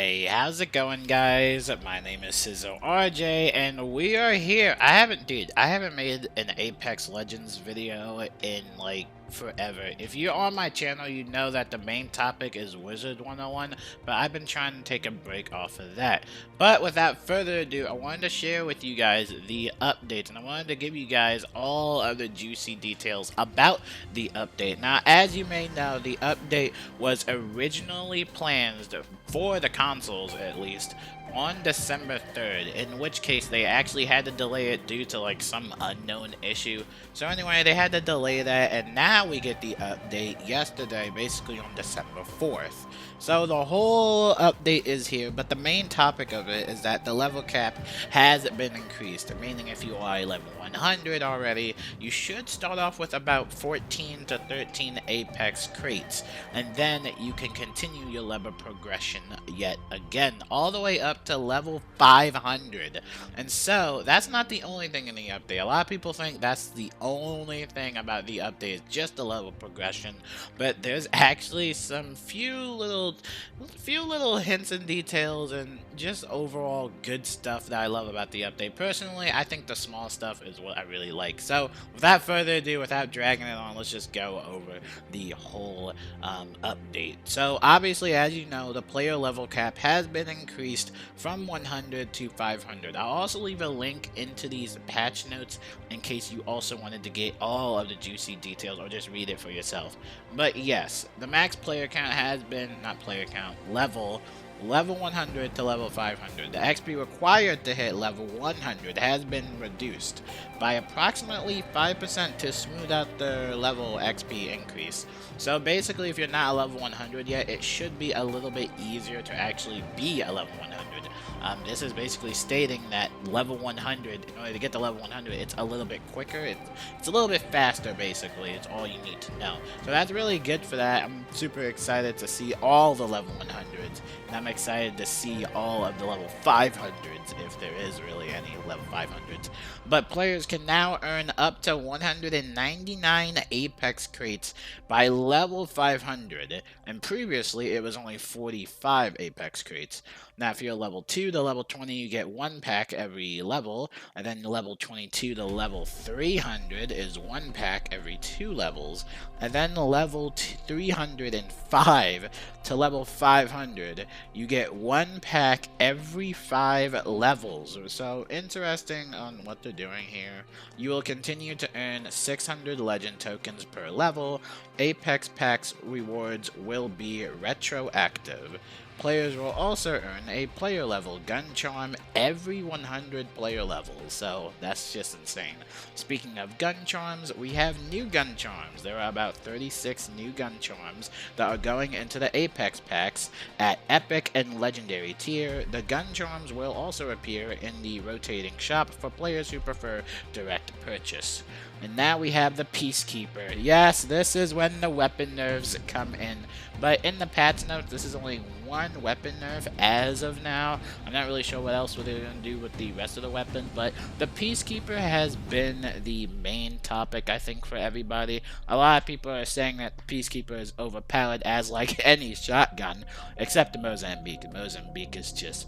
Hey, how's it going, guys? My name is cizorj, and we are here. I haven't made an Apex Legends video in like forever. If you're on my channel, you know that the main topic is Wizard 101, but I've been trying to take a break off of that. But without further ado, I wanted to share with you guys the update, and I wanted to give you guys all of the juicy details about the update. Now, as you may know, the update was originally planned for the consoles, at least, on December 3rd, in which case they actually had to delay it due to like some unknown issue. So anyway, they had to delay that, and now we get the update yesterday, basically on December 4th. So the whole update is here, but the main topic of it is that the level cap has been increased, meaning if you are level 100 already, you should start off with about 14 to 13 Apex crates, and then you can continue your level progression yet again, all the way up to level 500. And so, that's not the only thing in the update. A lot of people think that's the only thing about the update, is just the level progression, but there's actually some few little hints and details and just overall good stuff that I love about the update. Personally, I think the small stuff is what I really like. So, without further ado, without dragging it on, let's just go over the whole update. So, obviously, as you know, the player level cap has been increased from 100 to 500. I'll also leave a link into these patch notes in case you also wanted to get all of the juicy details or just read it for yourself. But yes, the max player count has been, not player count, level 100 to level 500. The XP required to hit level 100 has been reduced by approximately 5% to smooth out the level XP increase. So basically, if you're not a level 100 yet, it should be a little bit easier to actually be a level 100. This is basically stating that level 100, in order to get to level 100, it's a little bit quicker. It's a little bit faster, basically. It's all you need to know. So that's really good for that. I'm super excited to see all the level 100s, and I'm excited to see all of the level 500s, if there is really any level 500s. But players can now earn up to 199 Apex crates by level 500, and previously it was only 45 Apex crates. Now, if you're level 2 to level 20, you get 1 pack every level, and then level 22 to level 300 is 1 pack every 2 levels, and then level 305 to level 500, you get 1 pack every 5 levels. So, interesting on what they're doing here. You will continue to earn 600 legend tokens per level. Apex packs rewards will be retroactive. Players will also earn a player level gun charm every 100 player levels, so that's just insane. Speaking of gun charms, we have new gun charms. There are about 36 new gun charms that are going into the Apex packs at Epic and Legendary tier. The gun charms will also appear in the rotating shop for players who prefer direct purchase. And now we have the Peacekeeper. Yes, this is when the weapon nerfs come in. But in the patch notes, this is only one weapon nerf as of now. I'm not really sure what else they're going to do with the rest of the weapons. But the Peacekeeper has been the main topic, I think, for everybody. A lot of people are saying that the Peacekeeper is overpowered as like any shotgun. Except the Mozambique. Mozambique is just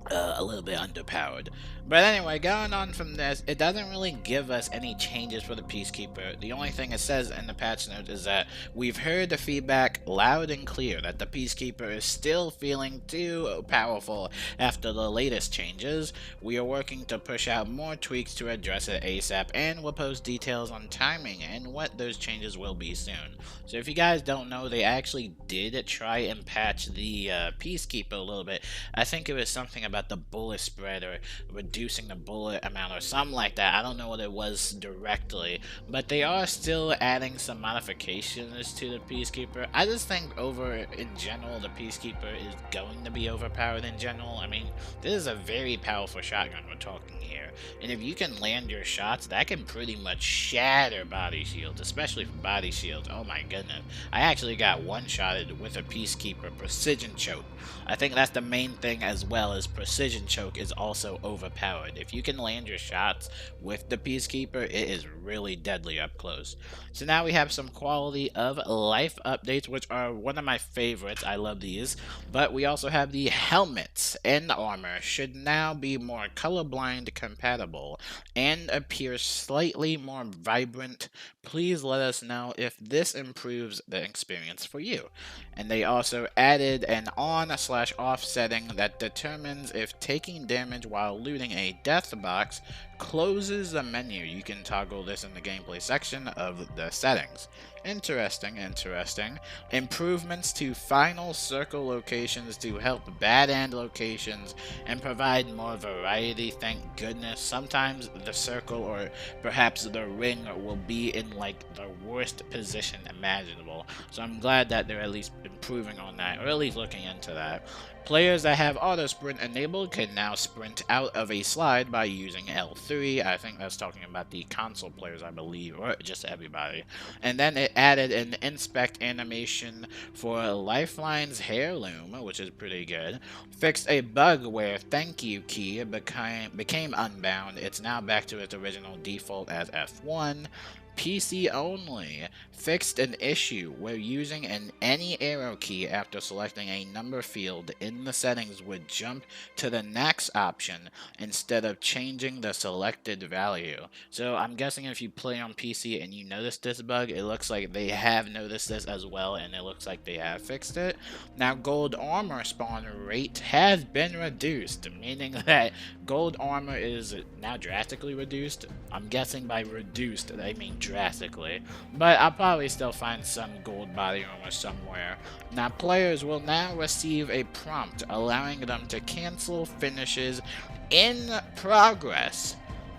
a little bit underpowered. But anyway, going on from this, it doesn't really give us any changes for the Peacekeeper. The only thing it says in the patch note is that we've heard the feedback loud and clear that the Peacekeeper is still feeling too powerful after the latest changes. We are working to push out more tweaks to address it ASAP, and we'll post details on timing and what those changes will be soon. So if you guys don't know, they actually did try and patch the Peacekeeper a little bit. I think it was something about the bullet spread or reducing the bullet amount or something like that. I don't know what it was directly, but they are still adding some modifications to the Peacekeeper. I just think in general, the Peacekeeper is going to be overpowered in general. I mean, this is a very powerful shotgun we're talking here, and if you can land your shots, that can pretty much shatter body shields, especially for body shields. Oh my goodness. I actually got one-shotted with a Peacekeeper precision choke. I think that's the main thing, as well as precision precision choke is also overpowered. If you can land your shots with the Peacekeeper, it is really deadly up close. So now we have some quality of life updates, which are one of my favorites. I love these. But we also have the helmets and armor should now be more colorblind compatible and appear slightly more vibrant. Please let us know if this improves the experience for you. And they also added an on/off setting that determines if taking damage while looting a death box closes the menu. You can toggle this in the gameplay section of the settings. Interesting, interesting. Improvements to final circle locations to help bad end locations and provide more variety, thank goodness. Sometimes the circle or perhaps the ring will be in like the worst position imaginable. So I'm glad that they're at least improving on that, or at least looking into that. Players that have auto sprint enabled can now sprint out of a slide by using L3. I think that's talking about the console players, I believe, or just everybody. And then it added an inspect animation for Lifeline's heirloom, which is pretty good. Fixed a bug where thank you key became unbound. It's now back to its original default as F1. PC only. Fixed an issue where using an any arrow key after selecting a number field in the settings would jump to the next option instead of changing the selected value. So I'm guessing if you play on PC and you notice this bug, it looks like they have noticed this as well, and it looks like they have fixed it. Now gold armor spawn rate has been reduced, meaning that gold armor is now drastically reduced. I'm guessing by reduced, I mean drastically, but I'll probably still find some gold body armor somewhere. Now players will now receive a prompt allowing them to cancel finishes in progress.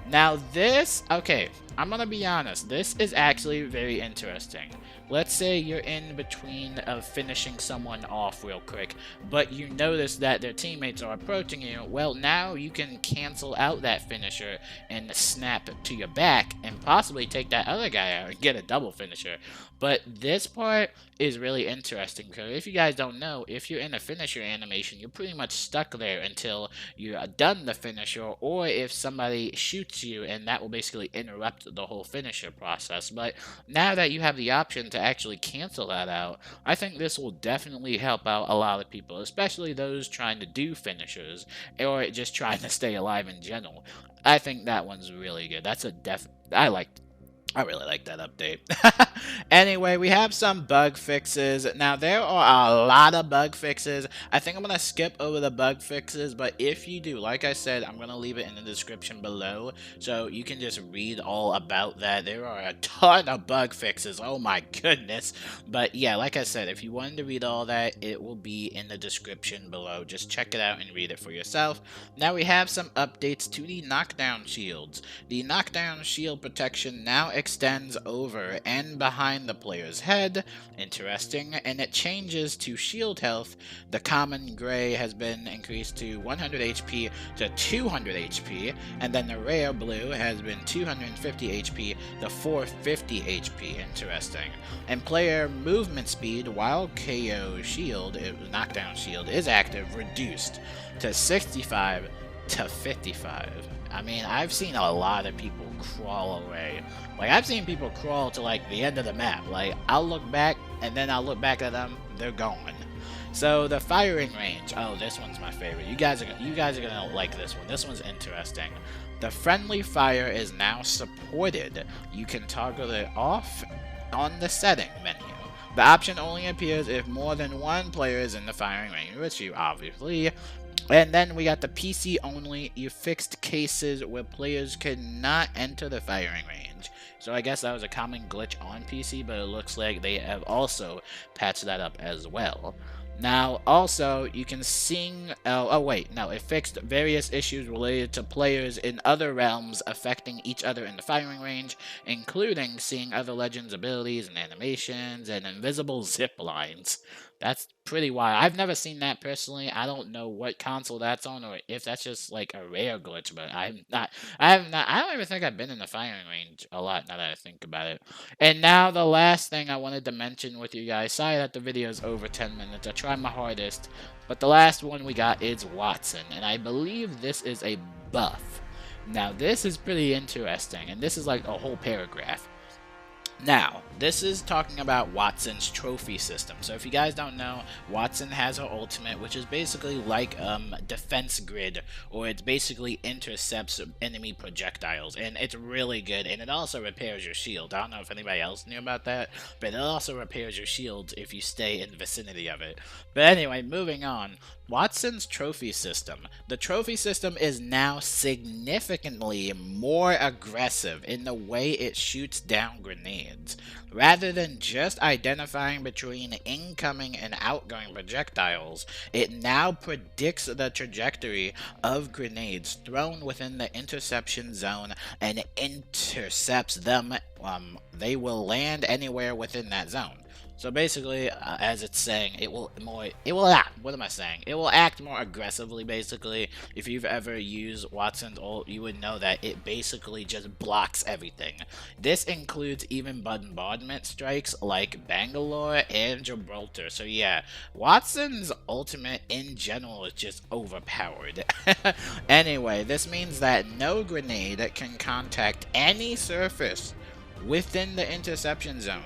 Now this, okay, I'm gonna be honest, this is actually very interesting. Let's say you're in between of finishing someone off real quick, but you notice that their teammates are approaching you. Well, now you can cancel out that finisher and snap to your back and possibly take that other guy out and get a double finisher. But this part is really interesting because if you guys don't know, if you're in a finisher animation, you're pretty much stuck there until you're done the finisher, or if somebody shoots you, and that will basically interrupt the whole finisher process. But now that you have the option to actually cancel that out, I think this will definitely help out a lot of people, especially those trying to do finishers or just trying to stay alive in general. I think that one's really good. That's a I really like that update. Anyway, we have some bug fixes. Now, there are a lot of bug fixes. I think I'm going to skip over the bug fixes, but if you do, like I said, I'm going to leave it in the description below, so you can just read all about that. There are a ton of bug fixes. Oh my goodness. But yeah, like I said, if you wanted to read all that, it will be in the description below. Just check it out and read it for yourself. Now, we have some updates to the knockdown shields. The knockdown shield protection now extends over and behind the player's head. Interesting. And it changes to shield health. The common gray has been increased to 100 HP to 200 HP, and then the rare blue has been 250 HP to 450 HP. Interesting. And player movement speed while KO shield, knockdown shield, is active, reduced to 65 to 55. I mean, I've seen a lot of people crawl away. Like, I've seen people crawl to, like, the end of the map. Like, I'll look back, and then I'll look back at them, they're gone. So, the firing range. Oh, this one's my favorite. You guys are gonna like this one. This one's interesting. The friendly fire is now supported. You can toggle it off on the setting menu. The option only appears if more than one player is in the firing range, which you obviously. And then we got the PC only. You fixed cases where players could not enter the firing range. So I guess that was a common glitch on PC, but it looks like they have also patched that up as well. Now, also, you can sing... it fixed various issues related to players in other realms affecting each other in the firing range, including seeing other legends' abilities and animations and invisible zip lines. That's pretty wild. I've never seen that personally. I don't know what console that's on or if that's just like a rare glitch, but I don't even think I've been in the firing range a lot now that I think about it. And now the last thing I wanted to mention with you guys. Sorry that the video is over 10 minutes. I tried my hardest, but the last one we got is Watson, and I believe this is a buff. Now this is pretty interesting, and this is like a whole paragraph. Now, this is talking about Watson's trophy system. So if you guys don't know, Watson has her ultimate, which is basically like defense grid, or it basically intercepts enemy projectiles, and it's really good, and it also repairs your shield. I don't know if anybody else knew about that, but it also repairs your shields if you stay in the vicinity of it. But anyway, moving on. Watson's trophy system. The trophy system is now significantly more aggressive in the way it shoots down grenades. Rather than just identifying between incoming and outgoing projectiles, it now predicts the trajectory of grenades thrown within the interception zone and intercepts them. They will land anywhere within that zone. So basically, as it's saying, it will act more aggressively, basically. If you've ever used Watson's ult, you would know that it basically just blocks everything. This includes even bombardment strikes like Bangalore and Gibraltar. So yeah, Watson's ultimate in general is just overpowered. Anyway, this means that no grenade can contact any surface within the interception zone,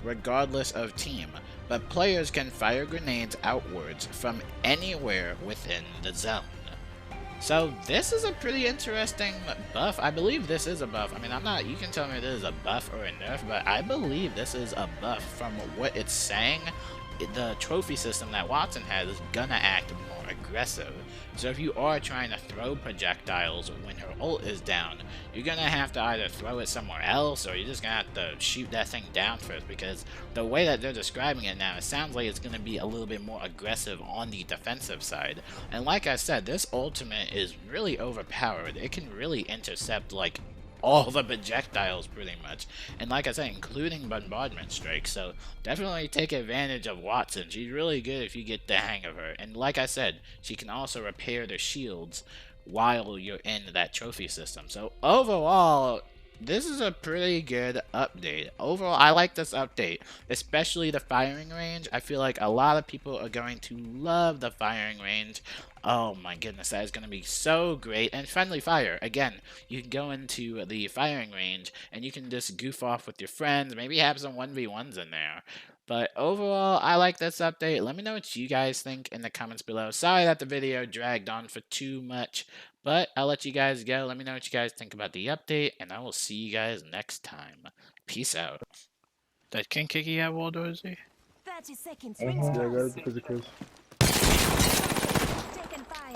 regardless of team, but players can fire grenades outwards from anywhere within the zone. So this is a pretty interesting buff. I believe this is a buff. I mean, you can tell me this is a buff or a nerf, but I believe this is a buff from what it's saying. The trophy system that Watson has is gonna act more aggressive. So if you are trying to throw projectiles when her ult is down, you're gonna have to either throw it somewhere else, or you're just gonna have to shoot that thing down first, because the way that they're describing it now, it sounds like it's gonna be a little bit more aggressive on the defensive side. And like I said, this ultimate is really overpowered. It can really intercept like all the projectiles pretty much, and like I said, including bombardment strikes. So definitely take advantage of Watson. She's really good if you get the hang of her, and like I said, she can also repair the shields while you're in that trophy system. So overall, this is a pretty good update. Overall, I like this update, especially the firing range. I feel like a lot of people are going to love the firing range. Oh my goodness, that is going to be so great. And friendly fire. Again, you can go into the firing range and you can just goof off with your friends. Maybe have some 1v1s in there. But overall, I like this update. Let me know what you guys think in the comments below. Sorry that the video dragged on for too much, but I'll let you guys go. Let me know what you guys think about the update, and I will see you guys next time. Peace out. Did King Kiki have wall doors? 30 seconds. Yeah, I got it because it goes. Taken fire.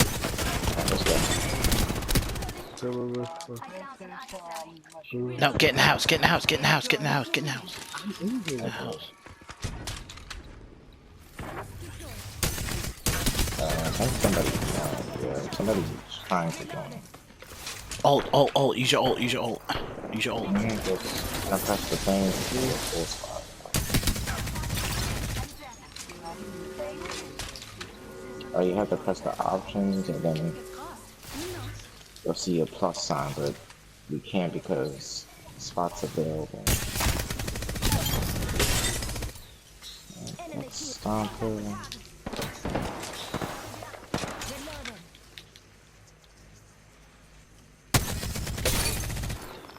No, get in the house, get in the house, get in the house, get in the house, get in the house. Get in the house. I think somebody's trying to go in. Ult, use your ult, use your ult. Use your ult. I press the thing full spot. Oh, you have to press the options and then you'll see a plus sign, but you can't because spots available. Let's stomp her.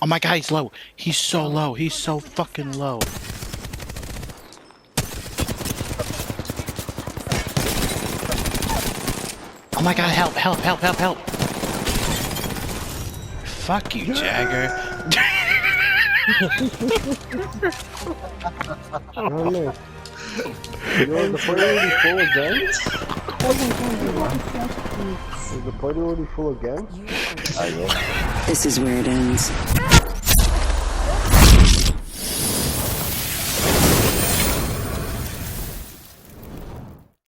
Oh my god, he's low. He's so low. He's so fucking low. Oh my god, help, help, help, help, help. Fuck you, Jagger. Oh no. Yo, is the party already full again? Is the party already full again? Oh yeah. This is where it ends.